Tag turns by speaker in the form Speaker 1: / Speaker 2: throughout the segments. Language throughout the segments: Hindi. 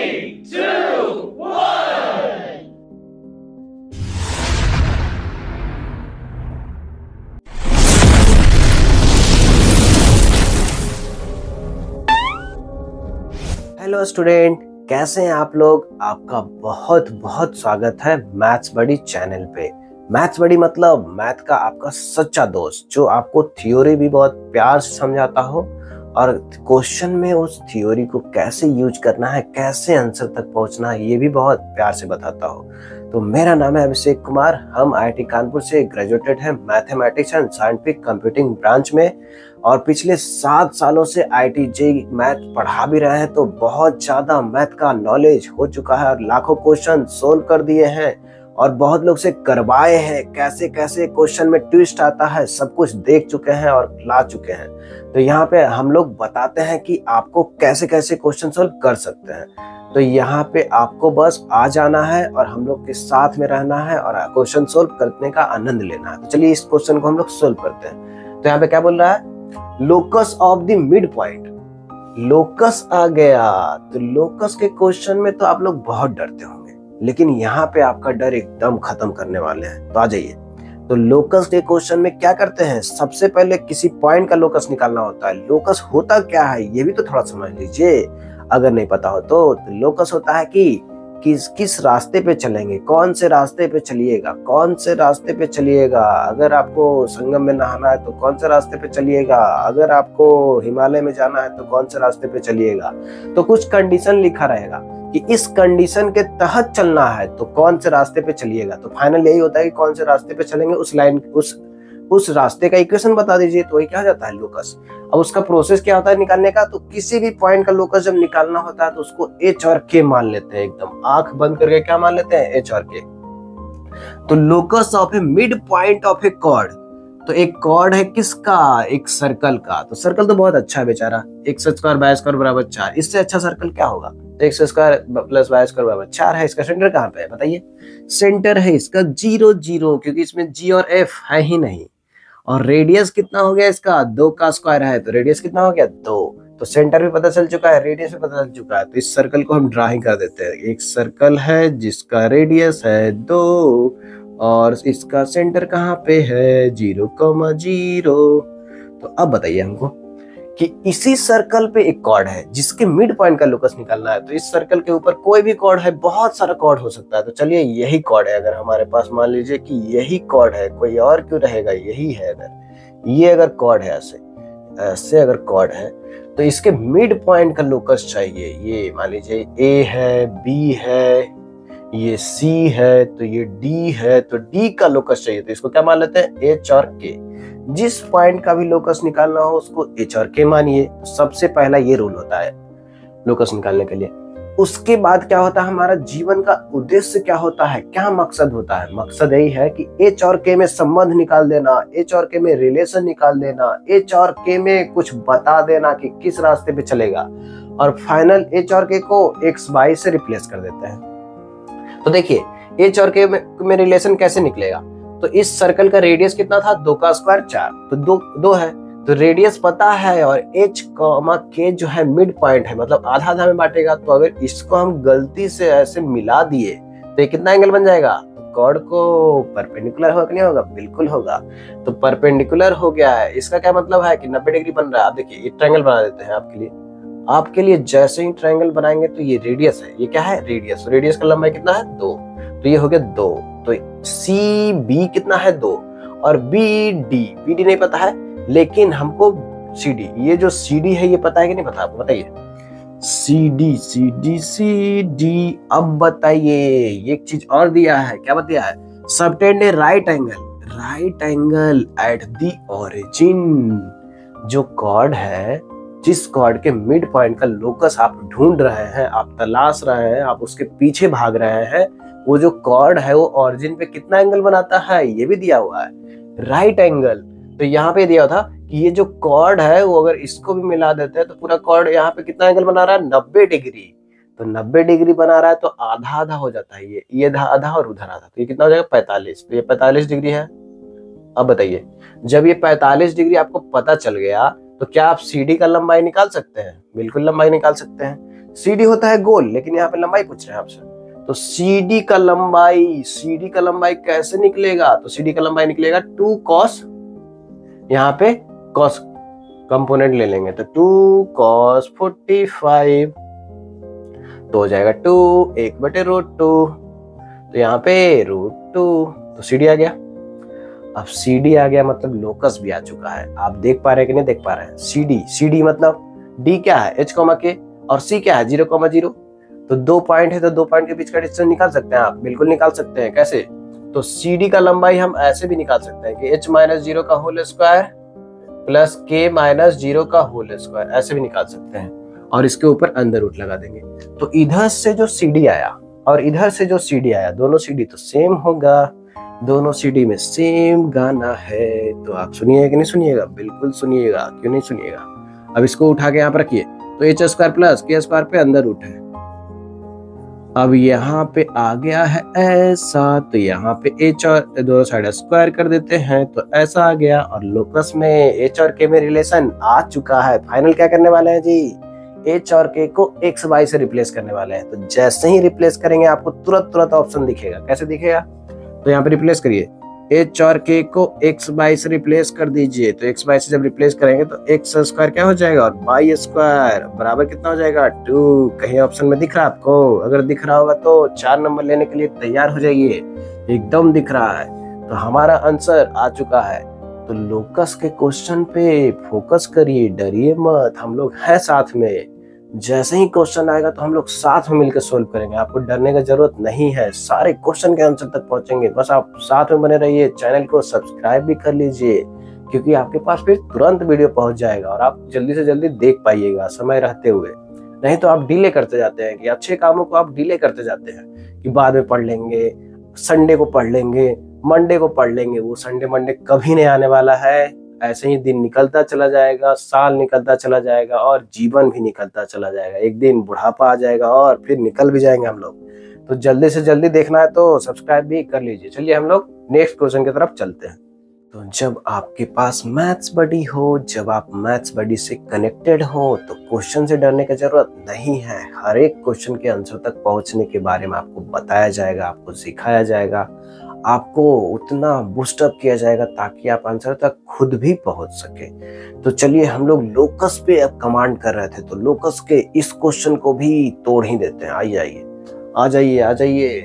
Speaker 1: 2, 1.
Speaker 2: हेलो स्टूडेंट, कैसे हैं आप लोग। आपका बहुत बहुत स्वागत है मैथ्स बडी चैनल पे। मैथ्स बडी मतलब मैथ का आपका सच्चा दोस्त, जो आपको थ्योरी भी बहुत प्यार से समझाता हो और क्वेश्चन में उस थ्योरी को कैसे यूज करना है, कैसे आंसर तक पहुंचना है, ये भी बहुत प्यार से बताता हो। तो मेरा नाम है अभिषेक कुमार। हम IIT कानपुर से ग्रेजुएटेड हैं mathematics and scientific computing branch में, और पिछले 7 सालों से IIT JEE मैथ पढ़ा भी रहे हैं। तो बहुत ज़्यादा मैथ का नॉलेज हो चुका है और लाखों क्वेश्चन सोल्व कर दिए हैं और बहुत लोग से करवाए हैं। कैसे कैसे क्वेश्चन में ट्विस्ट आता है सब कुछ देख चुके हैं और ला चुके हैं। तो यहाँ पे हम लोग बताते हैं कि आपको कैसे कैसे क्वेश्चन सोल्व कर सकते हैं। तो यहाँ पे आपको बस आ जाना है और हम लोग के साथ में रहना है और क्वेश्चन सोल्व करने का आनंद लेना है। तो चलिए इस क्वेश्चन को हम लोग सोल्व करते हैं। तो यहाँ पे क्या बोल रहा है, locus of the mid point. Locus आ गया, तो लोकस के क्वेश्चन में तो आप लोग बहुत डरते होंगे, लेकिन यहाँ पे आपका डर एकदम खत्म करने वाले हैं। तो आ जाइए। तो लोकस के क्वेश्चन में क्या करते हैं, सबसे पहले किसी पॉइंट का लोकस निकालना होता है। लोकस होता क्या है ये भी तो थोड़ा समझ लीजिए, अगर नहीं पता हो तो। लोकस होता है कि किस रास्ते पे चलेंगे, कौन से रास्ते पे चलिएगा, कौन से रास्ते पे चलिएगा। अगर आपको संगम में नहाना है तो कौन से रास्ते पे चलिएगा, अगर आपको हिमालय में जाना है तो कौन से रास्ते पे चलिएगा। तो कुछ कंडीशन लिखा रहेगा कि इस कंडीशन के तहत चलना है तो कौन से रास्ते पे चलिएगा। तो फाइनल यही होता है कि कौन से रास्ते पे चलेंगे, उस लाइन उस रास्ते का इक्वेशन बता दीजिए, तो वही क्या जाता है लोकस। अब उसका प्रोसेस क्या होता है निकालने का, तो किसी भी पॉइंट का लोकस जब निकालना होता है तो उसको H और K मान लेते हैं। एकदम आंख बंद करके क्या मान लेते हैं, H और K। तो locus of a mid point of a chord. तो एक कॉर्ड है किसका, एक सर्कल का। तो सर्कल तो बहुत अच्छा है बेचारा, x² y² बराबर 4। इससे अच्छा सर्कल क्या होगा। तो x² + y² बराबर 4 है। इसका सेंटर कहाँ पे है बताइए। सेंटर है इसका 0 0, क्योंकि इसमें G और F है ही नहीं। और रेडियस कितना हो गया इसका, 2 का स्क्वायर है, तो रेडियस कितना हो गया 2। तो सेंटर भी पता चल चुका है, रेडियस भी पता चल चुका है। तो इस सर्कल को हम ड्रा ही कर देते हैं। एक सर्कल है जिसका रेडियस है 2 और इसका सेंटर कहाँ पे है, 0, 0। तो अब बताइए हमको कि इसी सर्कल पे एक कॉर्ड है जिसके मिड पॉइंट का लोकस निकालना है। तो इस सर्कल के ऊपर कोई भी कॉर्ड है, बहुत सारा कॉर्ड हो सकता है। तो चलिए यही कॉर्ड है, अगर हमारे पास मान लीजिए कि यही कॉर्ड है, कोई और क्यों रहेगा, यही है। अगर ये अगर कॉर्ड है, ऐसे अगर कॉर्ड है, तो इसके मिड पॉइंट का लोकस चाहिए। ये मान लीजिए A है, B है, ये C है, तो ये D है, तो D का लोकस चाहिए। तो इसको क्या मान लेते हैं, H और K। जिस पॉइंट का भी लोकस निकालना हो उसको H और K मानिए। सबसे पहला ये रूल होता है लोकस निकालने के लिए। उसके बाद क्या होता है, हमारा जीवन का उद्देश्य क्या होता है, क्या मकसद होता है। मकसद यही है कि H और K में संबंध निकाल देना, H और K में रिलेशन निकाल देना, H और K में कुछ बता देना कि किस रास्ते पे चलेगा, और फाइनल H और K को x y से रिप्लेस कर देते हैं। तो देखिए H और K में रिलेशन कैसे निकलेगा। तो इस सर्कल का रेडियस कितना था, 2 का स्क्वायर 4, तो 2 है। तो रेडियस पता है और H, K जो है मिड पॉइंट है, मतलब आधा आधा में बांटेगा। तो अगर इसको हम गलती से ऐसे मिला दिए तो ये कितना एंगल बन जाएगा, कॉर्ड को परपेंडिकुलर होगा कि नहीं होगा, बिल्कुल होगा। तो परपेंडिकुलर हो गया है, इसका क्या मतलब है कि 90 डिग्री बन रहा है। आप देखिए ये ट्रायंगल बना देते हैं आपके लिए जैसे ही ट्रायंगल बनाएंगे तो ये रेडियस है, ये क्या है, रेडियस। रेडियस का लंबाई कितना है, 2। तो ये हो गया 2। तो CB कितना है, 2, और BD नहीं पता है, लेकिन हमको CD, ये जो CD है ये पता है कि नहीं पता आपको, बताइए। CD। अब बताइए एक चीज और दिया है, क्या दिया है, subtend A right angle at the origin. जो कॉर्ड है, जिस कॉर्ड के मिड पॉइंट का लोकस आप ढूंढ रहे हैं, आप तलाश रहे हैं, आप उसके पीछे भाग रहे हैं, वो जो कॉर्ड है वो ऑरिजिन पे कितना एंगल बनाता है, ये भी दिया हुआ है, राइट एंगल। तो यहाँ पे दिया था कि ये जो कॉर्ड है वो अगर इसको भी मिला देते हैं तो पूरा कॉर्ड यहाँ पे कितना एंगल बना रहा है, 90 डिग्री। तो 90 डिग्री बना रहा है तो आधा आधा हो जाता है, ये आधा और उधर आधा, तो ये कितना हो जाएगा, 45। तो ये 45 डिग्री है। अब बताइए, जब ये 45 डिग्री आपको पता चल गया तो क्या आप CD का लंबाई निकाल सकते हैं, बिल्कुल लंबाई निकाल सकते हैं। CD होता है गोल, लेकिन यहाँ पे लंबाई पूछ रहे हैं आपसे। तो CD का लंबाई कैसे निकलेगा? तो CD का लंबाई निकलेगा 2 cos, यहाँ पे cos कंपोनेंट ले लेंगे तो 2 cos 45 तो हो जाएगा 2 1/√2, तो यहाँ पे √2, तो CD आ गया। अब CD आ गया मतलब लोकस भी आ चुका है। आप देख पा रहे हैं कि नहीं देख पा रहे हैं? CD मतलब D क्या है H, K और C क्या है 0,0। तो 2 पॉइंट है तो 2 पॉइंट के बीच का डिस्टेंस निकाल सकते हैं आप, बिल्कुल निकाल सकते हैं। कैसे? तो CD का लंबाई हम ऐसे भी निकाल सकते हैं कि H - 0 का होल स्क्वायर प्लस K - 0 का होल स्क्वायर, ऐसे भी निकाल सकते हैं और इसके ऊपर अंडर रूट लगा देंगे। तो इधर से जो CD आया और इधर से जो CD आया, दोनों CD तो सेम होगा, दोनों CD में सेम गाना है। तो आप सुनिएगा कि नहीं सुनिएगा? बिल्कुल सुनिएगा, क्यों नहीं सुनिएगा। अब इसको उठा के यहाँ पर रखिए तो H² प्लस K² पे अंदर रूट है। अब यहाँ पे आ गया है ऐसा, तो यहाँ पे H और दोनों साइड स्क्वायर कर देते हैं तो ऐसा आ गया। और लोकस में H और K में रिलेशन आ चुका है। फाइनल क्या करने वाले हैं जी? H और K को x y से रिप्लेस करने वाले हैं। तो जैसे ही रिप्लेस करेंगे आपको तुरंत ऑप्शन दिखेगा। कैसे दिखेगा? तो यहाँ पे रिप्लेस करिए, H और K को x y से रिप्लेस कर दीजिए। तो x y से जब रिप्लेस करेंगे तो x² क्या हो जाएगा और y² बराबर कितना हो जाएगा 2। कहीं ऑप्शन में दिख रहा है आपको? अगर दिख रहा होगा तो 4 नंबर लेने के लिए तैयार हो जाइए। एकदम दिख रहा है, तो हमारा आंसर आ चुका है। तो लोकस के क्वेश्चन पे फोकस करिए, डरिए मत, हम लोग हैं साथ में। जैसे ही क्वेश्चन आएगा तो हम लोग साथ में मिलकर सोल्व करेंगे। आपको डरने की जरूरत नहीं है, सारे क्वेश्चन के आंसर तक पहुंचेंगे। बस आप साथ में बने रहिए, चैनल को सब्सक्राइब भी कर लीजिए, क्योंकि आपके पास फिर तुरंत वीडियो पहुंच जाएगा और आप जल्दी से जल्दी देख पाइएगा समय रहते हुए। नहीं तो आप डिले करते जाते हैं कि अच्छे कामों को आप डिले करते जाते हैं कि बाद में पढ़ लेंगे, संडे को पढ़ लेंगे, मंडे को पढ़ लेंगे। वो संडे मंडे कभी नहीं आने वाला है। ऐसे ही दिन निकलता चला जाएगा, साल निकलता चला जाएगा और जीवन भी निकलता चला जाएगा। एक दिन बुढ़ापा आ जाएगा और फिर निकल भी जाएंगे हम लोग। तो जल्दी से जल्दी देखना है तो सब्सक्राइब भी कर लीजिए। चलिए हम लोग नेक्स्ट क्वेश्चन की तरफ चलते हैं। तो जब आपके पास मैथ्स बडी हो, जब आप मैथ्स बडी से कनेक्टेड हो, तो क्वेश्चन से डरने की जरूरत नहीं है। हर एक क्वेश्चन के आंसर तक पहुंचने के बारे में आपको बताया जाएगा, आपको सिखाया जाएगा, आपको उतना बूस्टअप किया जाएगा ताकि आप आंसर तक खुद भी पहुंच सके। तो चलिए हम लोग लोकस पे अब कमांड कर रहे थे, तो लोकस के इस क्वेश्चन को भी तोड़ ही देते हैं। आ जाइए।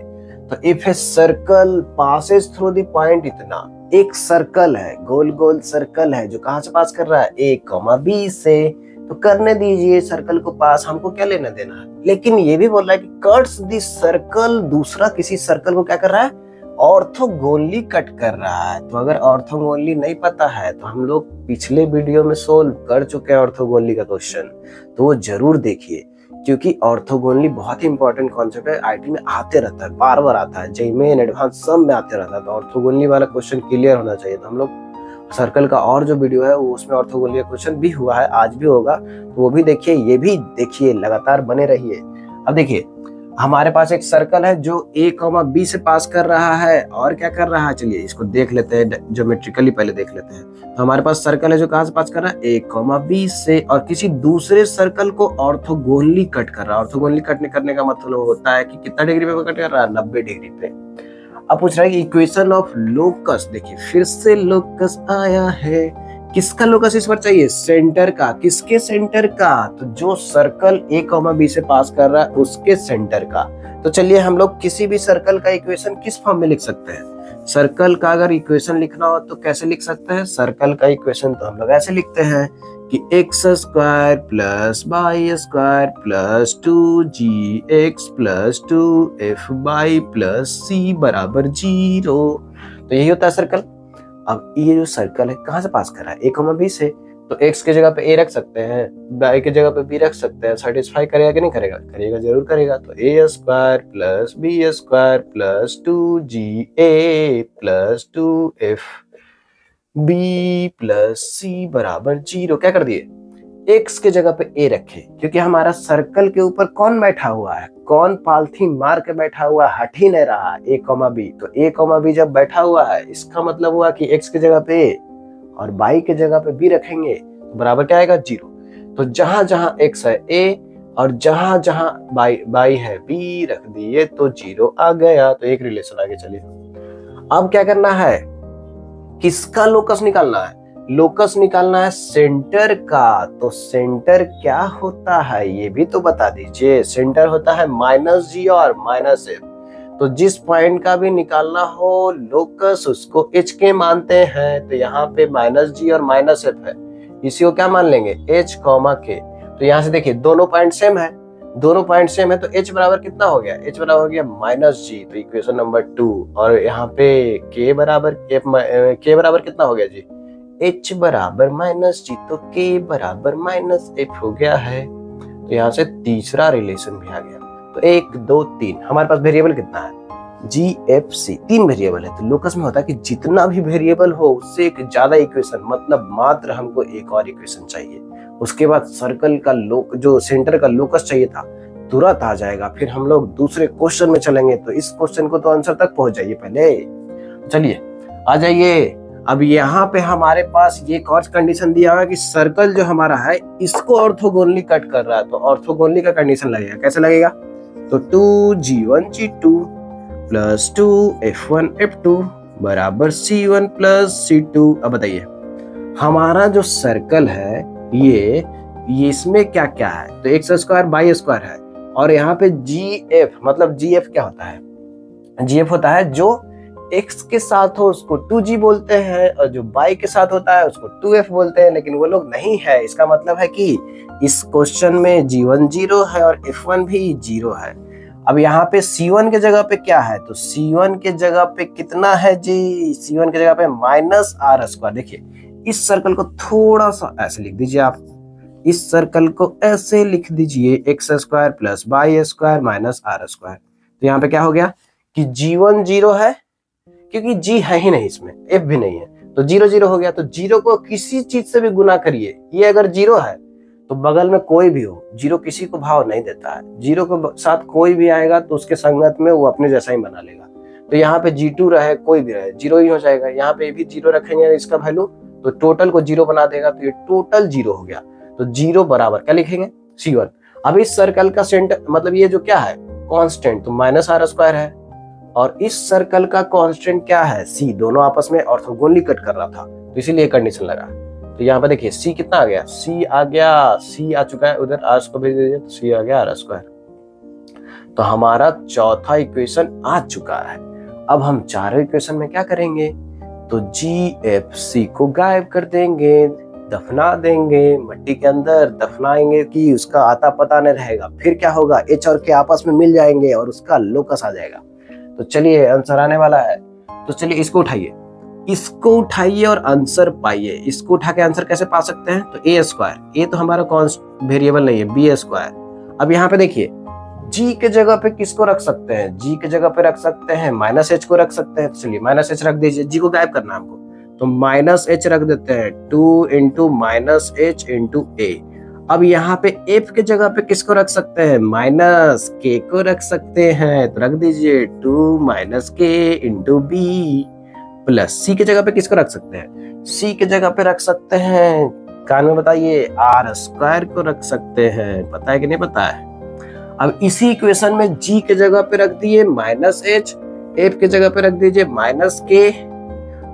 Speaker 2: तो if a circle passes through the point, इतना एक सर्कल है, गोल सर्कल है जो कहां से पास कर रहा है? A, B से। तो करने दीजिए सर्कल को पास, हमको क्या लेना देना है। लेकिन ये भी बोल रहा है कि कट्स द सर्कल, दूसरा किसी सर्कल को क्या कर रहा है? ऑर्थोगोनली कट कर रहा है। तो अगर ऑर्थोगोनली नहीं पता है तो हम लोग पिछले वीडियो में सोल्व कर चुके हैं ऑर्थोगोनली का क्वेश्चन, तो वो जरूर देखिए, क्योंकि ऑर्थोगोनली बहुत ही इंपॉर्टेंट कॉन्सेप्ट है। आईटी में आते रहता है, बार बार आता है, जेईई मेन एडवांस सब में आते रहता है। तो ऑर्थोगोनली वाला क्वेश्चन क्लियर होना चाहिए। तो हम लोग सर्कल का और जो वीडियो है वो उसमें ऑर्थोगोनली का क्वेश्चन भी हुआ है, आज भी होगा, तो वो भी देखिए, ये भी देखिए, लगातार बने रहिए। अब देखिए हमारे पास एक सर्कल है जो A, B से पास कर रहा है और क्या कर रहा है, चलिए इसको देख लेते हैं, ज्योमेट्रिकली पहले देख लेते हैं। तो हमारे पास सर्कल है जो कहां से पास कर रहा है? A, B से, और किसी दूसरे सर्कल को ऑर्थोगोनली कट कर रहा है। ऑर्थोगोनली करने का मतलब होता है कि कितना डिग्री पे कट कर रहा है? 90 डिग्री पे। अब पूछ रहा है कि इक्वेशन ऑफ लोकस, देखिए फिर से लोकस आया है। किसका लोकस इस बार चाहिए? सेंटर का। किसके सेंटर का? तो जो सर्कल A, B से पास कर रहा है उसके सेंटर का। तो चलिए हम लोग किसी भी सर्कल का इक्वेशन किस फॉर्म में लिख सकते हैं? सर्कल का अगर इक्वेशन लिखना हो तो कैसे लिख सकते हैं? सर्कल का इक्वेशन तो हम लोग ऐसे लिखते हैं कि x² plus y² plus 2gx plus 2fy plus c बराबर 0। तो यही होता है सर्कल। अब ये जो सर्कल है कहां से पास कर रहा है? A, B से। तो x के जगह पे a रख सकते हैं, y के जगह पे b रख सकते हैं। सेटिस्फाई करेगा कि नहीं करेगा? करेगा, जरूर करेगा। तो a² plus b² plus 2ga plus 2fb plus c बराबर 0। क्या कर दिए? x के जगह पे a रखे, क्योंकि हमारा सर्कल के ऊपर कौन बैठा हुआ है? कौन पॉलिथीन मार के बैठा हुआ है? हट ही नहीं रहा, A, B। तो A, B जब बैठा हुआ है, इसका मतलब हुआ कि x के जगह पे a और y के जगह पे b रखेंगे तो बराबर क्या आएगा? 0। तो जहां जहां x है a और जहां जहां बाई बाई है बी रख दिए तो 0 आ गया। तो एक रिलेशन आगे चलिए। अब क्या करना है, किसका लोकस निकालना है? लोकस निकालना है सेंटर का। तो सेंटर क्या होता है ये भी तो बता दीजिए। सेंटर होता है -g और -f। तो जिस पॉइंट का भी निकालना हो लोकस उसको h के मानते हैं। तो यहाँ पे -g और -f है, इसी को क्या मान लेंगे, h, k। तो यहाँ से देखिए दोनों पॉइंट सेम है, दोनों पॉइंट सेम है, तो h बराबर कितना हो गया, h बराबर हो गया -g। तो इक्वेशन नंबर 2। और यहाँ पे k बराबर कितना हो गया जी, h बराबर -g। तो k बराबर -f हो गया है। तो यहाँ से तीसरा रिलेशन भी आ गया। तो 1 2 3 हमारे पास वेरिएबल कितना है, GFC 3 वेरिएबल है। तो लोकस में होता है कि जितना भी वेरिएबल हो उससे एक ज्यादा इक्वेशन, मतलब मात्र हमको एक और इक्वेशन चाहिए। उसके बाद सर्कल का जो सेंटर का लोकस चाहिए था तुरंत आ जाएगा। फिर हम लोग दूसरे क्वेश्चन में चलेंगे। तो इस क्वेश्चन को तो आंसर तक पहुंच जाइए पहले। चलिए आ जाइए। अब यहाँ पे हमारे पास ये एक और कंडीशन दिया हुआ कि सर्कल जो हमारा है इसको ऑर्थोगोनली कट कर रहा है। तो ऑर्थोगोनली का कंडीशन लगेगा, कैसे लगेगा, तो 2G1G2 प्लस 2F1F2 बराबर C1 प्लस C2। अब बताइए हमारा जो सर्कल है ये इसमें क्या क्या है, तो x² बाई स्क्वायर है। और यहाँ पे GF, मतलब GF क्या होता है, GF होता है जो x के साथ हो उसको 2G बोलते हैं, और जो y के साथ होता है उसको 2F बोलते हैं। लेकिन वो लोग नहीं है, इसका मतलब है कि इस क्वेश्चन में G1 0 है और F1 भी 0 है। अब यहाँ पे C1 के जगह पे क्या है, तो C1 के जगह पे कितना है जी, C1 के जगह पे -r²। देखिए इस सर्कल को थोड़ा सा ऐसे लिख दीजिए आप, इस सर्कल को ऐसे लिख दीजिए x² plus y² minus r²। तो यहाँ पे क्या हो गया कि G1 0 है, क्योंकि G है ही नहीं इसमें, F भी नहीं है, तो 0 0 हो गया। तो 0 को किसी चीज से भी गुना करिए, ये अगर 0 है तो बगल में कोई भी हो, 0 किसी को भाव नहीं देता है। 0 के साथ कोई भी आएगा तो उसके संगत में वो अपने जैसा ही बना लेगा। तो यहाँ पे G2 रहे कोई भी रहे 0 ही हो जाएगा। यहाँ पे भी 0 रखेंगे इसका वैल्यू, तो टोटल को 0 बना देगा। तो ये टोटल 0 हो गया। तो 0 बराबर क्या लिखेंगे, C1। अब इस सर्कल का सेंटर, मतलब ये जो क्या है कांस्टेंट, तो -r² है, और इस सर्कल का कांस्टेंट क्या है, C। दोनों आपस में ऑर्थोगोनली कट कर रहा था, तो इसीलिए कंडीशन लगा। तो यहाँ पे देखिए C कितना आ गया, C आ गया, C आ चुका है, उधर r को भेज दीजिए, तो C आ गया r²। तो हमारा चौथा इक्वेशन आ चुका है। अब हम चारों इक्वेशन में क्या करेंगे, तो GFC को गायब कर देंगे, दफना देंगे, मिट्टी के अंदर दफनाएंगे कि उसका आता पता नहीं रहेगा। फिर क्या होगा, H और K आपस में मिल जाएंगे और उसका लोकस आ जाएगा। तो चलिए आंसर आने वाला है। तो चलिए इसको उठाइए और आंसर पाइए। इसको उठा के आंसर कैसे पा सकते हैं, तो a², ये तो हमारा कॉन्स्ट वेरिएबल नहीं है, b²। अब यहाँ पे देखिए g के जगह पे किसको रख सकते हैं, g के जगह पे रख सकते हैं -h को रख सकते हैं। तो चलिए -h रख दीजिए, g को गायब करना है हमको, तो -h रख देते हैं, 2 × -h × a। अब यहाँ पे f के जगह पे किसको रख सकते हैं, -k को रख सकते हैं। तो रख दीजिए 2 - k × b प्लस c के जगह पे किसको रख सकते हैं, c के जगह पे रख सकते हैं, कान में बताइए, r² को रख सकते हैं। पता है कि नहीं पता है। अब इसी इक्वेशन में g के जगह पे रख दिए -h, f के जगह पे रख दीजिए -k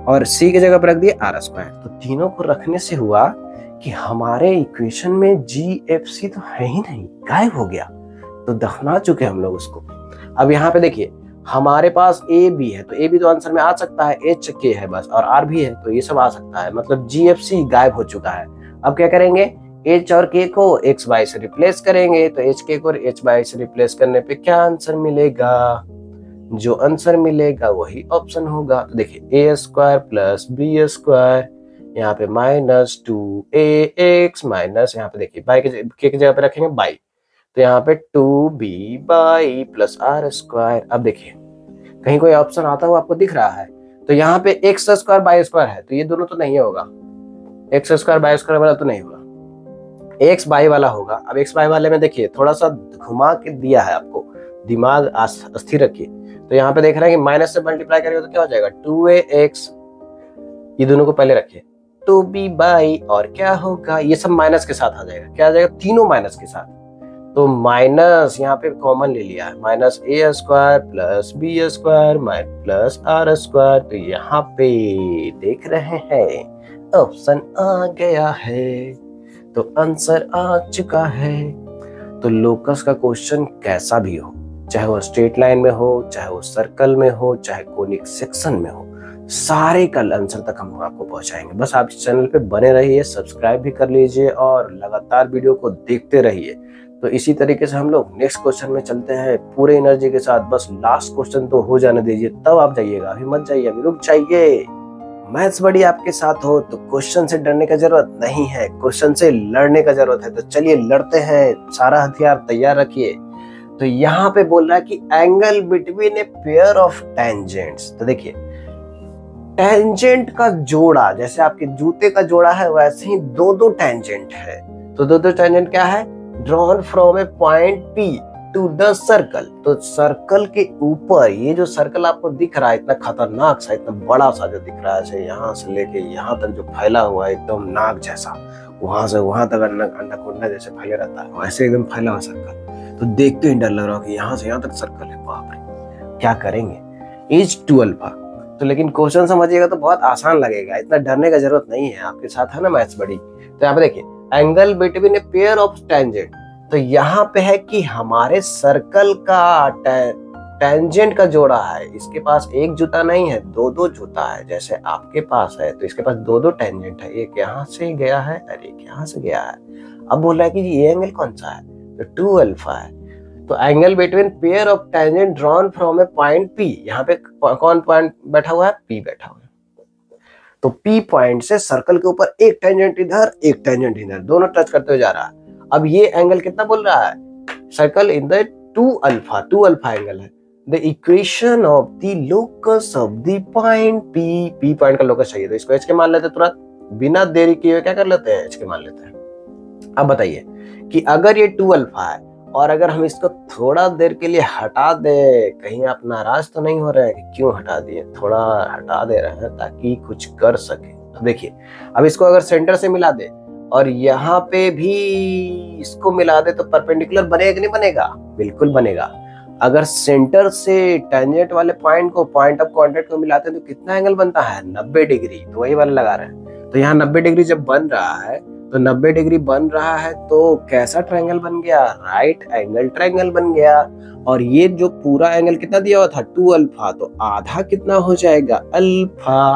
Speaker 2: और c के जगह पे रख दिए r²। तो तीनों को रखने से हुआ कि हमारे इक्वेशन में GFC तो है ही नहीं, गायब हो गया। तो दफना चुके हम लोग उसको। अब यहाँ पे देखिए हमारे पास A भी है, तो A भी तो आंसर में आ सकता है, H K है बस, और R भी है, तो ये सब आ सकता है। मतलब GFC गायब हो चुका है। अब क्या करेंगे, H और K को x y से रिप्लेस करेंगे। तो H K को h y से रिप्लेस करने पे क्या आंसर मिलेगा, जो आंसर मिलेगा वही ऑप्शन होगा। तो देखिए a² प्लस b², यहाँ पे -2ax माइनस, यहाँ पे देखिए बाई के जगह पे रखेंगे बाई, तो यहाँ पे 2b बाई प्लस r²। अब देखिए कहीं कोई ऑप्शन आता हुआ आपको दिख रहा है, तो यहाँ पे x² बाई स्क्वायर है, तो ये दोनों तो नहीं होगा, x² बाई स्क्वायर वाला तो नहीं होगा, x बाई वाला होगा। अब x बाई वाले में देखिए थोड़ा सा घुमा के दिया है आपको, दिमाग अस्थिर रखिए। तो यहाँ पे देख रहे हैं कि माइनस से मल्टीप्लाई करेंगे तो क्या हो जाएगा, 2ax, ये दोनों को पहले रखिए, 2b बाई, और क्या होगा, ये सब माइनस के साथ आ जाएगा, क्या आ जाएगा, तीनों माइनस के साथ। तो माइनस यहाँ पे कॉमन ले लिया है, minus a square plus b square plus r square. तो यहाँ पे देख रहे हैं ऑप्शन आ गया है, तो आंसर आ चुका है। तो लोकस का क्वेश्चन कैसा भी हो, चाहे वो स्ट्रेट लाइन में हो, चाहे वो सर्कल में हो, चाहे कोनिक सेक्शन में हो, सारे का आंसर तक हम आपको पहुंचाएंगे। बस आप इस चैनल पे बने रहिए, सब्सक्राइब भी कर लीजिए और लगातार वीडियो को देखते रहिए। तो इसी तरीके से हम लोग नेक्स्ट क्वेश्चन में चलते हैं पूरे एनर्जी के साथ। बस लास्ट क्वेश्चन तो हो जाने दीजिए, तब आप जाइएगा, अभी मत जाइए, अभी रुक जाइए। मैथ्स बड़ी आपके साथ हो तो क्वेश्चन से डरने का जरूरत नहीं है, क्वेश्चन से लड़ने का जरूरत है। तो चलिए लड़ते हैं, सारा हथियार तैयार रखिए। तो यहाँ पे बोल रहा है कि angle between a pair of tangents. तो देखिए टेंजेंट का जोड़ा, जैसे आपके जूते का जोड़ा है वैसे ही दो दो टेंजेंट है। तो दो दो टेंजेंट क्या है, drawn from a point P to the circle. तो सर्कल के ऊपर ये जो सर्कल आपको दिख रहा है इतना खतरनाक सा, इतना बड़ा सा जो दिख रहा है, यहाँ से लेके यहाँ तक जो फैला हुआ है एकदम नाक जैसा, वहां से वहां तक अंडाकोंडा जैसे फैला रहता है वैसे एकदम फैला हुआ सर्कल। तो देखते ही डर लग रहा है कि यहाँ से यहाँ तक सर्कल है, बाप रे क्या करेंगे। Is 2 alpha. तो लेकिन क्वेश्चन समझिएगा तो बहुत आसान लगेगा, इतना डरने का जरूरत नहीं है, आपके साथ है ना मैथ्स बड़ी। तो यहाँ पे देखिए angle between a pair of tangent. तो यहाँ पे है कि हमारे सर्कल का टेंजेंट का जोड़ा है, इसके पास एक जूता नहीं है, दो दो जूता है। जैसे आपके पास है तो इसके पास दो दो टेंजेंट है, एक यहाँ से गया है और एक यहाँ से गया है। अब बोल रहा है कि ये एंगल कौन सा है, तो 2 अल्फा है। तो angle between pair of tangent drawn from a point P. यहाँ पे कौन पॉइंट बैठा हुआ है, पी बैठा हुआ है। तो पी पॉइंट से सर्कल के ऊपर एक टेंजेंट इधर एक टेंजेंट इधर, दोनों टच करते हुए जा रहा है। अब ये एंगल कितना बोल रहा है, circle in the 2 alpha, 2 alpha angle है। The equation of the locus of the point P, P point का लोकस चाहिए तो इसको एच के मान लेते हैं तुरंत, बिना देरी किए क्या कर लेते हैं, एच के मान लेते हैं। अब बताइए कि अगर ये 2 अल्फा है और अगर हम इसको थोड़ा देर के लिए हटा दे, कहीं आप नाराज तो नहीं हो रहे हैं कि क्यों हटा दिए, थोड़ा हटा दे रहे हैं ताकि कुछ कर सके। अब देखिए अब इसको अगर सेंटर से मिला दे और यहाँ पे भी इसको मिला दे तो परपेंडिकुलर बनेगा कि नहीं बनेगा, बिल्कुल बनेगा। अगर सेंटर से टेंजेंट वाले पॉइंट को, पॉइंट ऑफ कांटेक्ट को मिलाते हैं तो कितना एंगल बनता है, 90 डिग्री। तो वही वाला लगा रहे हैं। तो यहाँ 90 डिग्री जब बन रहा है तो 90 डिग्री बन रहा है तो कैसा ट्रायंगल बन गया, राइट एंगल ट्रायंगल बन गया। और ये जो पूरा एंगल कितना दिया हुआ था 2 अल्फा, तो आधा कितना हो जाएगा, अल्फा।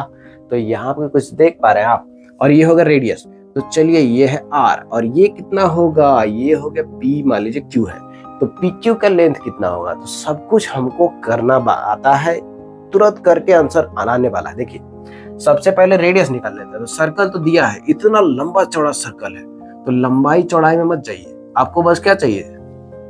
Speaker 2: तो यहाँ पे कुछ देख पा रहे हैं आप। और ये होगा रेडियस, तो चलिए ये है आर और ये कितना होगा, ये हो गया पी, मान लीजिए क्यू है तो पी क्यू का लेंथ कितना होगा। तो सब कुछ हमको करना आता है, तुरंत करके आंसर आने वाला है। देखिए सबसे पहले रेडियस निकाल लेते हैं। तो सर्कल तो दिया है, इतना लंबा चौड़ा सर्कल है, तो लंबाई चौड़ाई में मत जाइए, आपको बस क्या चाहिए,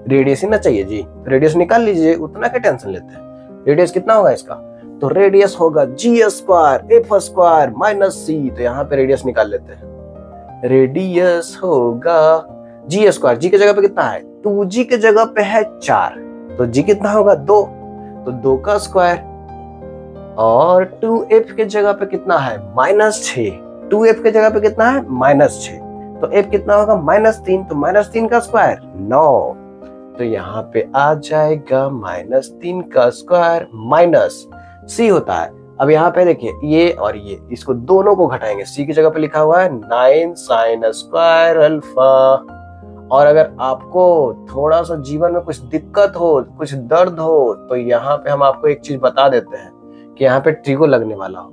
Speaker 2: रेडियस ही ना चाहिए जी। रेडियस निकाल लीजिए, उतना क्या टेंशन लेते हैं। रेडियस कितना होगा इसका, तो रेडियस होगा जी स्क्वायर एफ स्क्वायर माइनस सी। तो यहाँ पे रेडियस निकाल लेते हैं, रेडियस होगा जी स्क्वायर, जी की जगह पे कितना है 2g के जगह पे है 4, तो जी कितना होगा 2, तो 2 का स्क्वायर। और 2f के जगह पे कितना है -6, 2f के जगह पे कितना है -6, तो f कितना होगा -3, तो -3 का स्क्वायर 9। तो यहाँ पे आ जाएगा -3 का स्क्वायर माइनस c होता है। अब यहाँ पे देखिए ये और ये, इसको दोनों को घटाएंगे, c की जगह पे लिखा हुआ है 9 sin स्क्वायर अल्फा। और अगर आपको थोड़ा सा जीवन में कुछ दिक्कत हो, कुछ दर्द हो, तो यहाँ पे हम आपको एक चीज बता देते हैं कि यहाँ पे ट्रिगो लगने वाला हो,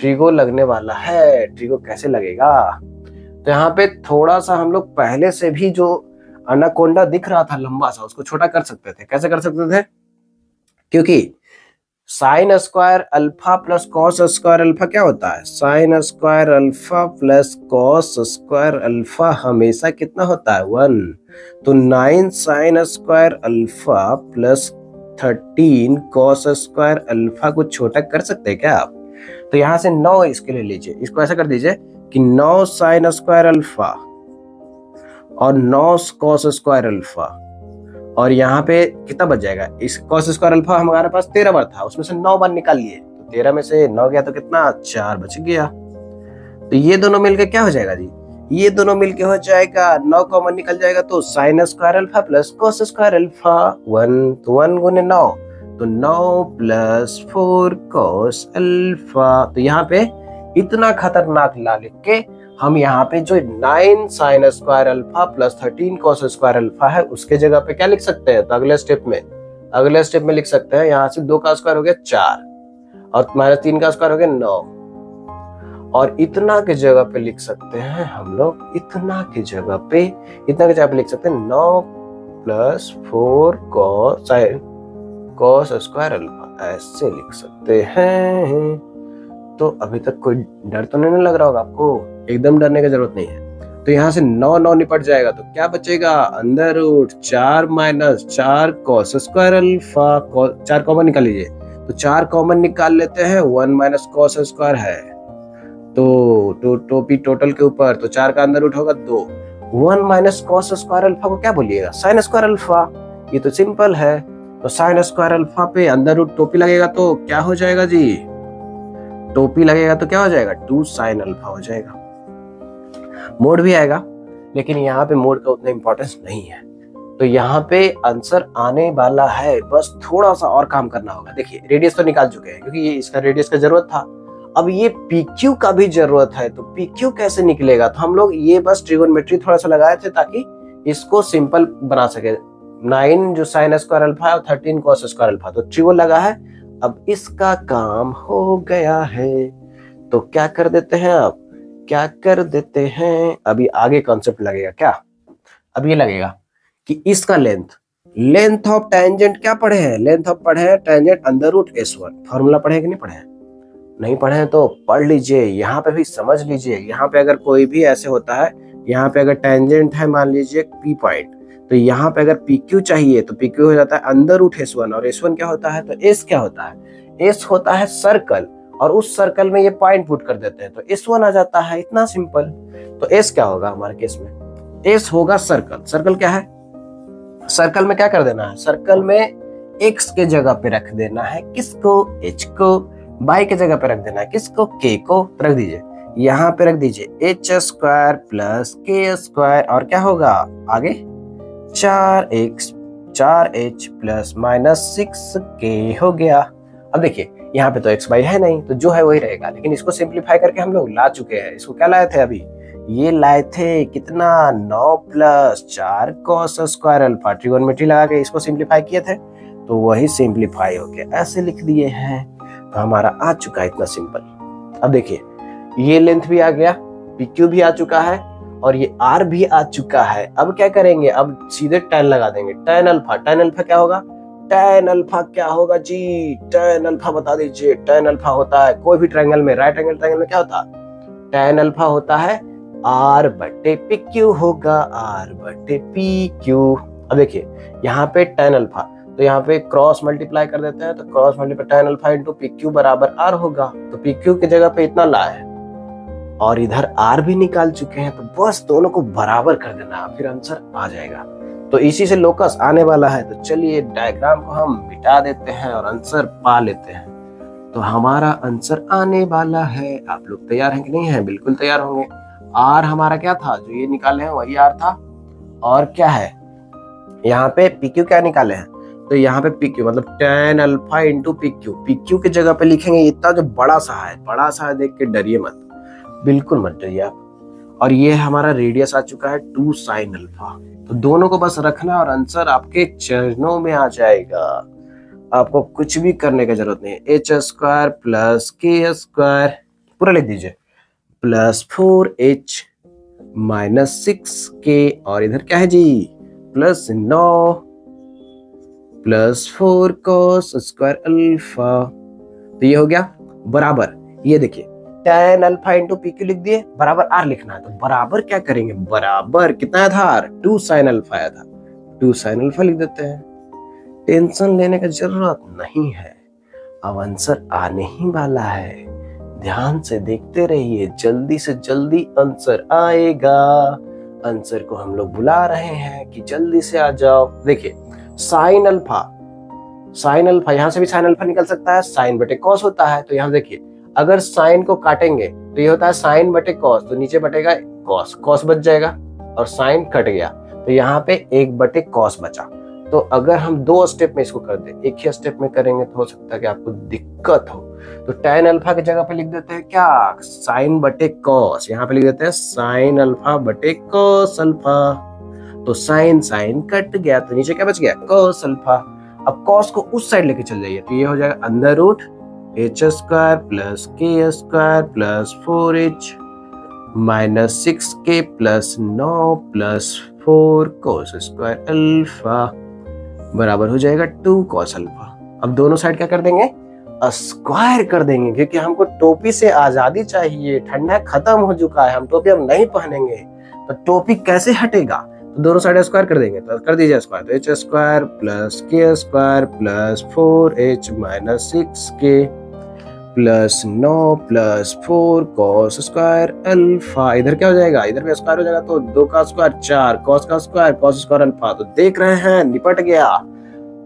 Speaker 2: ट्रिगो लगने वाला है। ट्रिगो कैसे लगेगा, तो यहाँ पे थोड़ा सा हम लोग पहले से भी जो अनाकोंडा दिख रहा था लंबा सा, उसको छोटा कर सकते थे। कैसे कर सकते थे, क्योंकि sine square alpha plus cos square alpha क्या होता है, sine square alpha plus cos square alpha हमेशा कितना होता है 1। तो 9 sine square alpha plus 13 cos square alpha को छोटा कर सकते हैं क्या आप। तो यहाँ से 9 इसके लिए लीजिए, इसको ऐसा कर दीजिए कि 9 साइन स्क्वायर अल्फा और 9 कॉस स्क्वायर अल्फा, और यहाँ पे कितना बच जाएगा, इस कॉस स्क्वायर अल्फा हमारे पास 13 बार था, उसमें से 9 बार निकाल लिए, तो 13 में से 9 गया तो कितना 4 बच गया। तो ये दोनों मिलकर क्या हो जाएगा जी, ये दोनों मिलके हो जाएगा 9 कॉमन निकल जाएगा तो sine square alpha plus cos square alpha 1 तो 1 गुने 9 तो 9 प्लस 4 कोस अल्फा। तो यहाँ पे इतना खतरनाक ला लिख के हम यहाँ पे जो 9 साइन स्क्वायर अल्फा प्लस 13 कोस स्क्वायर अल्फा है उसके जगह पे क्या लिख सकते हैं? तो अगले स्टेप में लिख सकते हैं, यहाँ से 2 का स्क्वायर हो गया 4 और -3 का स्क्वायर हो गया 9 और इतना के जगह पे लिख सकते हैं हम लोग, इतना के जगह पे लिख सकते हैं 9 प्लस 4 कोस स्क्वायर अल्फा, ऐसे लिख सकते हैं। तो अभी तक कोई डर तो नहीं लग रहा होगा आपको? एकदम डरने की जरूरत नहीं है। तो यहाँ से 9 निपट जाएगा तो क्या बचेगा? अंदर root 4 minus 4 cos square alpha, 4 common निकाल लीजिए तो 4 कॉमन निकाल लेते हैं, 1 माइनस कोस स्क्वायर है तो टोपी टोटल के ऊपर तो 4 का अंदर रूट होगा 2, 1 माइनस कोस स्क्वायर अल्फा को क्या बोलिएगा? Sine square alpha. ये तो सिंपल है। तो साइन स्क्वायर अल्फा पे अंदर रूट टोपी लगेगा तो क्या हो जाएगा जी? टोपी लगेगा तो क्या हो जाएगा? 2 साइन अल्फा हो जाएगा। मोड भी आएगा लेकिन यहाँ पे मोड का उतना इंपॉर्टेंस नहीं है। तो यहाँ पे आंसर आने वाला है, बस थोड़ा सा और काम करना होगा। देखिए रेडियस तो निकाल चुके हैं क्योंकि ये इसका रेडियस का जरूरत था। अब ये PQ का भी जरूरत है तो PQ कैसे निकलेगा? तो हम लोग ये बस ट्रिगोनोमेट्री थोड़ा सा लगाए थे ताकि इसको सिंपल बना सके। 9 जो साइन स्क्वायर अल्फा है और 13 कोस स्क्वायर अल्फा, तो ट्रिगो लगा है। अब इसका काम हो गया है तो क्या कर देते हैं? अब क्या कर देते हैं? अभी आगे कॉन्सेप्ट लगेगा क्या? अब ये लगेगा कि इसका लेंथ ऑफ टेंजेंट क्या पढ़े हैं? लेंथ ऑफ पढ़े हैं tangent under root S1। Formula पढ़े कि नहीं पढ़े हैं? नहीं पढ़े हैं तो पढ़ लीजिए, यहाँ पे भी समझ लीजिए। यहाँ पे अगर कोई भी ऐसे होता है, यहाँ पे अगर टेंजेंट है मान लीजिए P पॉइंट, तो यहाँ पे अगर PQ चाहिए तो PQ हो जाता है अंडर रूट S1 और S1 क्या होता है? तो S क्या होता है? S होता है सर्कल और उस सर्कल में ये पॉइंट पुट कर देते हैं तो S1 आ जाता है। इतना सिंपल। तो S क्या होगा हमारे केस में? S होगा सर्कल। सर्कल क्या है? सर्कल में क्या कर देना है? सर्कल में X के जगह पे रख देना है किसको? H को। Y के जगह पे रख देना है किसको? K को। रख दीजिए, यहाँ पे रख दीजिए H square plus K square और क्या होगा आगे? 4H प्लस -6K हो गया। अब देखिए यहाँ पे तो x y है नहीं तो जो है वही रहेगा, लेकिन इसको सिंप्लीफाई करके हम लोग ला चुके हैं। इसको क्या लाए थे अभी? ये लाए थे कितना? 9 plus 4 cos square alpha. Trigonometry लगा के इसको सिंप्लीफाई किए थे तो वही सिंप्लीफाई हो गया, ऐसे लिख दिए हैं। तो हमारा आ चुका है इतना सिंपल। अब देखिए ये लेंथ भी आ गया, PQ भी आ चुका है और ये R भी आ चुका है। अब क्या करेंगे? अब सीधे tan लगा देंगे। tan अल्फा क्या होगा? tan अल्फा क्या होगा जी? tan अल्फा बता दीजिए। tan अल्फा होता है कोई भी ट्रायंगल में, राइट एंगल ट्रायंगल में क्या होता है? tan अल्फा होता है R बटे PQ होगा, R बटे PQ। अब देखिए यहाँ पे tan अल्फा तो यहाँ पे क्रॉस मल्टीप्लाई कर देते हैं तो cross multiply tan alpha into PQ बराबर R होगा। तो PQ की जगह पे इतना लाए और इधर R भी निकाल चुके हैं तो बस दोनों को बराबर कर देना, फिर आंसर आ जाएगा। तो इसी से लोकस आने वाला है। तो चलिए डायग्राम को हम मिटा देते हैं और आंसर पा लेते हैं। तो हमारा आंसर आने वाला है। आप लोग तैयार हैं कि नहीं है? बिल्कुल तैयार होंगे। R हमारा क्या था? जो ये निकाले हैं वही R था। और क्या है यहाँ पे? PQ क्या निकाले हैं? तो यहाँ पे PQ मतलब tan अल्फा इंटू PQ की जगह पे लिखेंगे इतना जो बड़ा सा है, देख के डरिए मत, बिल्कुल मत डरिए आप। और ये हमारा रेडियस आ चुका है 2 साइन अल्फा। तो दोनों को बस रखना और आंसर आपके चरणों में आ जाएगा। आपको कुछ भी करने की जरूरत नहीं है। H square plus K square पूरा लिख दीजिए प्लस 4H माइनस 6K और इधर क्या है जी? Plus 9 plus 4 cos square alpha. तो ये हो गया बराबर। ये देखिए tan अल्फा इंटू PQ लिख दिए, बराबर R लिखना है। तो बराबर क्या करेंगे? बराबर कितना था? 2 साइन अल्फा आया था, 2 साइन अल्फा लिख देते हैं। टेंशन लेने की जरूरत नहीं है, अब आंसर आने ही वाला है। ध्यान से देखते रहिए, जल्दी से जल्दी आंसर आएगा। आंसर को हम लोग बुला रहे हैं कि जल्दी से आ जाओ। देखिए साइन अल्फा यहाँ से भी साइन अल्फा निकल सकता है, साइन बटे कॉस होता है। तो यहाँ देखिए अगर साइन को काटेंगे तो ये होता है साइन बटे कॉस, तो नीचे बटेगा कॉस, कॉस बच जाएगा और साइन कट गया, तो यहाँ पे 1/cos बचा। तो अगर हम 2 स्टेप में इसको कर दें, एक ही स्टेप में करेंगे तो हो सकता है कि आपको दिक्कत हो। तो tan अल्फा की जगह पे लिख देते हैं क्या, sin/cos। यहाँ पे लिख देते हैं sin⁡α/cos अल्फा। तो साइन साइन कट गया, तो नीचे क्या बच गया, cos अल्फा। अब cos को उस साइड लेके चल जाइए, तो ये हो जाएगा under root h² plus k² plus 4h minus 6k plus 9 plus 4 cos² alpha बराबर हो जाएगा 2 cos अल्फा। अब दोनों साइड क्या कर देंगे, स्क्वायर कर देंगे, क्योंकि हमको टोपी से आजादी चाहिए। ठंडा खत्म हो चुका है, हम टोपी अब नहीं पहनेंगे, तो टोपी कैसे हटेगा, तो दोनों साइड स्क्वायर कर देंगे। तो कर दीजिए स्क्वायर, तो h² plus k² plus 4h minus 6k plus 9 plus 4 cos² alpha. इधर क्या हो जाएगा, इधर भी स्क्वायर हो जाएगा, तो 2 का स्क्वायर 4 cos का स्क्वायर cos² अल्फा। तो देख रहे हैं निपट गया।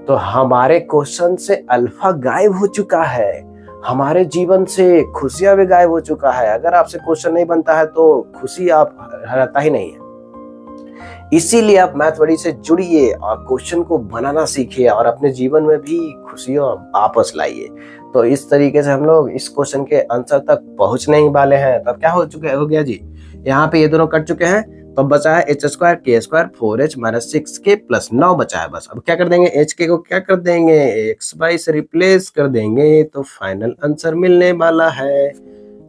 Speaker 2: तो हमारे क्वेश्चन से अल्फा गायब हो चुका है, हमारे जीवन से खुशियां भी गायब हो चुका है। अगर आपसे क्वेश्चन नहीं बनता है तो खुशी आप रहता ही नहीं है। इसीलिए आप मैथ बड़ी से जुड़िए और क्वेश्चन को बनाना सीखिए और अपने जीवन में भी खुशियां वापस लाइए। तो इस तरीके से हम लोग इस क्वेश्चन के आंसर तक पहुंचने ही वाले हैं। तब क्या हो गया जी, यहाँ पे ये दोनों कट चुके हैं, तो बचा है h² k² 4h minus 6k plus 9 बचा है बस। अब क्या कर देंगे, hk को क्या कर देंगे, xy से रिप्लेस कर देंगे, तो फाइनल आंसर मिलने वाला है।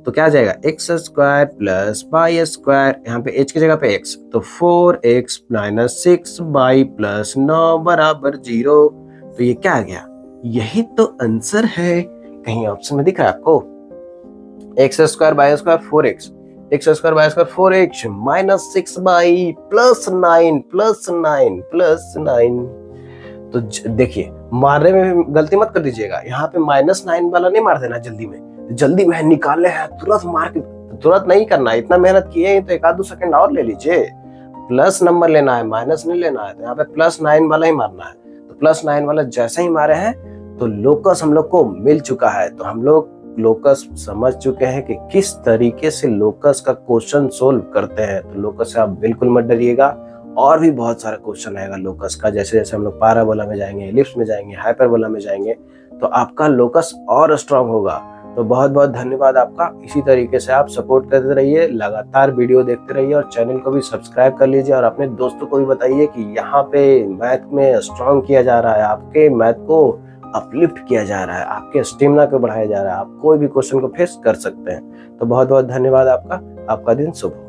Speaker 2: तो क्या आ जाएगा, x² प्लस y², यहाँ पे h की जगह पे x, तो 4x माइनस 6y प्लस 9 बराबर 0। तो ये क्या आ गया, यही तो आंसर है। कहीं ऑप्शन में दिख रहा है आपको, x² y² 4x, x² y² 4x minus 6y plus 9 plus 9 plus 9। तो देखिए मारने में गलती मत कर दीजिएगा, यहाँ पे -9 वाला नहीं मार देना जल्दी में निकाले हैं, तुरंत मार के तुरंत नहीं करना है। इतना मेहनत किए हैं तो 1-2 सेकंड और ले लीजिए। प्लस नंबर लेना है, माइनस नहीं लेना है। तो यहाँ पे +9 वाला ही मारना है। तो +9 वाला जैसे ही मारे हैं तो लोकस हम लोग को मिल चुका है। तो हम लोग लोकस समझ चुके हैं कि किस तरीके से लोकस का क्वेश्चन सोल्व करते हैं। तो लोकस से आप बिल्कुल मत डरिएगा, और भी बहुत सारा क्वेश्चन आएगा लोकस का। जैसे जैसे हम लोग पाराबोला में जाएंगे, एलिप्स में जाएंगे, हाइपरबोला में जाएंगे, तो आपका लोकस और स्ट्रांग होगा। तो बहुत बहुत धन्यवाद आपका। इसी तरीके से आप सपोर्ट करते रहिए, लगातार वीडियो देखते रहिए और चैनल को भी सब्सक्राइब कर लीजिए। और अपने दोस्तों को भी बताइए कि यहाँ पे मैथ में स्ट्रांग किया जा रहा है, आपके मैथ को अपलिफ्ट किया जा रहा है, आपके स्टेमिना को बढ़ाया जा रहा है। आप कोई भी क्वेश्चन को फेस कर सकते हैं। तो बहुत बहुत धन्यवाद आपका दिन शुभ हो।